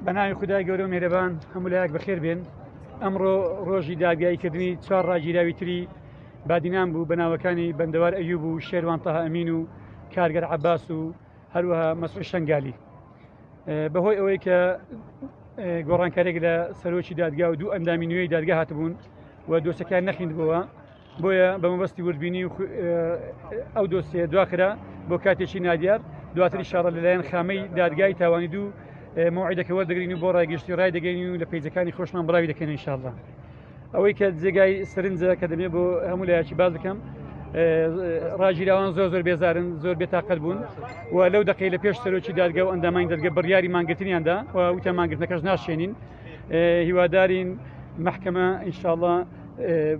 بەناوی خودای گەورە و میهرەبان هەموو لایەک بەخێر بێن. ئەمڕۆ ڕۆژی داگایکردنی 4 ڕاگیراوی تری بادینان بوو بە ناوەکانی بەندەوار ئەیوب و شێروان تەها ئەمین و کارگەر عەباس و هەروەها مەسعود شەنگالی. بەهۆی ئەوەی کە گۆڕانکارێک لە سەرۆکی دادگا و دوو ئەندامی نوێی دادگا هاتبوون و دۆسەکان نەخیندبووە، بۆیە بە مەبەستی وردبینی و ئەو دۆسیە دواخرا بۆ کاتێکی نادیار، دواتر ئینشاڵڵا لەلایەن خامەی دادگای تاوانی دوو موعیدەکە وەردەگرین و بۆ ڕایگەشتی ڕای دەگەین و لە پەیجەکانی خۆشمان بڕاوی دەکەین ئینشاڵڵا. ئەوەی کە جێگای سەرنجە کە دەبێت بۆ هەموو لایەکی باز بکەم، ڕاگیراوان زۆر بێزارن، زۆر بێتاقەت بوون و لەو دقەی لە پێش سەرۆکی دادگا و ئەندامانی دەدگە بڕیاری مانگرتنیاندا و وتیان مانگرتنەکەش ناشێنین. هیوادارین محکەمە ئینشاڵڵا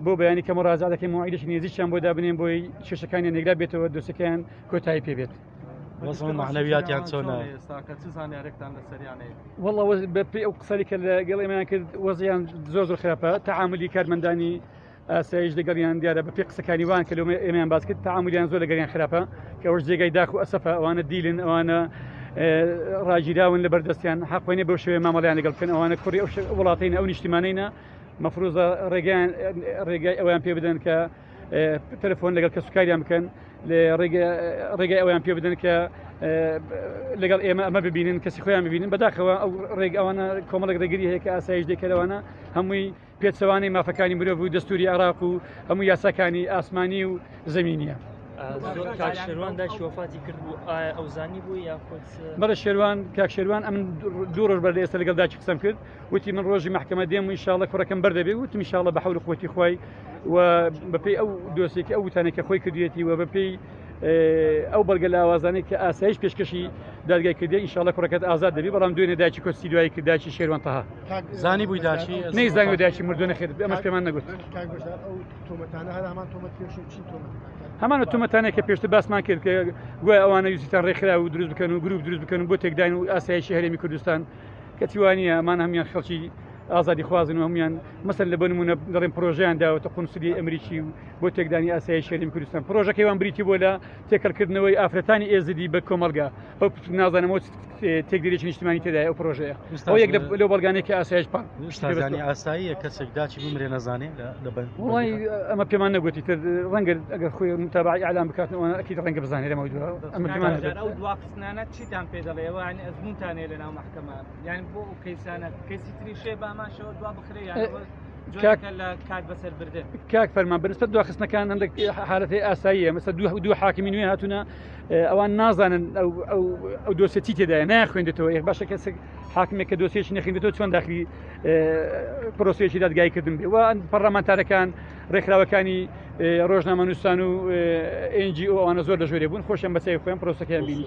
بۆ بەیانی کە مڕازع دەکەین موعیدێکی نێزییان بۆ دابنێن بۆی کێشەکانیان نێگرا بێتەوە دۆسەکەیان کۆتایی پێبێت. معنەویاتیان چۆنە؟ والله بەپێی ئەو قسەی کە لەگەڵ ئێمەیان کرد وەزیان زۆر خراپە. تەعاملی کارمەندانی ئاسایش لەگەڵیان دیارە بەپێی قسەکانی وان کە ئێمەیان باس کرد، تەعاملیان زۆر لەگەڵیان خراپە کە ئەوش جێگای داخ و ئەسەفە، ئەوانە دیلن، ئەوانە ڕاگیراون لە بەردەستیان، حەقوێنێ بەو شێوەیە مامەڵیان لەگەڵ بکەن، ئەوانە کوڕی ئەو وڵاتینە، ئەو نیشتیمانەینە، مەفروزە ڕێگای ئەویان پێ بدەن کە تەلەفۆن لەگەڵ کەسوکاریان بکەن، ڕێگای ئەویان پێ بدەن کە لەگەڵ ئێمە ئەمە ببینن، کەسی خۆیان ببینن. بەداخەوە ئەو ئەوانە کۆمەڵک ڕێگری هەیە کە ئاسایش دەکەرەوەوانە هەمووی پێچەوانەی مافەکانی مرۆڤ و دەستوری عێراق و هەموو یاساکانی ئاسمانی و زەمینیە. کاک شێروان داشی وەفاتی کرد بوو، ئەو زانی بوو یا خۆت؟ بەڵێ شێروان، کاک شێروان ئەم دوو ڕۆژ بەر لە ئێستا لەگەڵ داچی قسەم کرد، وتی من ڕۆژی محکەمە دێم و ئینشاڵڵا کوڕەکەم بەردەبێ، وتم ئینشاڵڵا بە حەول و قووەتی خۆی و بەپێی ئەو دۆسێکی ئەو وتانێک کە خۆی کردوێتی و بەپێی ئەو بەڵگە لە ئاوازانەی کە ئاسایش پێشکەشی دادگای کردی ئینشاڵڵا کوڕەکەت ئازاد دەبێت. بەڵام دوێنێ داچی کۆستی دوایی کرد، داچی شێروان تەها زانی بووی داچی نەیزانی داچی مردوو نەخێت، ئەمەش پێمان نەگوت. هەمانە تۆمەتانێک کە پێشتر باسمان کرد کە گویا ئەوانە یوسیتان ڕێکخرا و دروست بکەن و گروپ دروست بکەن بۆ تێکدان و ئاسایشی هەرێمی کوردستان، کە تیوانیە ئەمان هەمیان خەڵکی ئازادی خوازن و هەمویان مەسەن لە بنمونە دەڵێن پرۆژەیان داوەتە قونسولی ئەمریکی و بۆ تێکدانی ئاسایشی هەرێمی کوردستان. پرۆژەکەیوان بریتی بۆ لە تێکەڵکردنەوەی ئافرەتانی ئێزدی بە کۆمەلگا، ئەو نازانەوە تێکدێکی نیشتیمانی تێدایە ئەو پرۆژەیە، ئەو یەک لەو بەڵگانێکی ئاسایش شتازانی ئاسایی کەسێک داچی بمرێ نەزانێ لەبەر وڵی ئەمە پێمان نەگوتی تر ڕەنگە ئەگەر خۆی متابعی ئەعلام بکاتنەوە ئەکید ڕەنگە بزانێ لەمە دووە. ئەمە پێمان ئەو دوا قسنانە چیتان پێ دەڵێەوە ینی ئەزمونتانێ لە ناو محکەمە، یعنی بۆ ئەو کەیسانە کەسی تری شێ باماشەوە دوا بخرێ جۆیەکە لە کات بەسەر بردن. کاک فەرمان بەنسبەت دواخستنەکان هەندێک حالەتی ئاساییە، مەسە دوو حاکمی نوێ هاتوونە، ئەوان نازانن ئەو دۆسیە چی تێدایە، نایخوێندێتەوە. باشە کەسێک حاکمێک کە دۆسیەکی نەخوێندێتەوە چۆن داخلی پرۆسەیەکی دادگایکردن بێ. و پەرلەمانتارەکان، ڕێکخراوەکانی ڕۆژنامەنووسان و NGO ئەوانە زۆر لە ژۆرێ بوون، خۆشیان بەچای خۆیان پرۆسەکەیان بینی.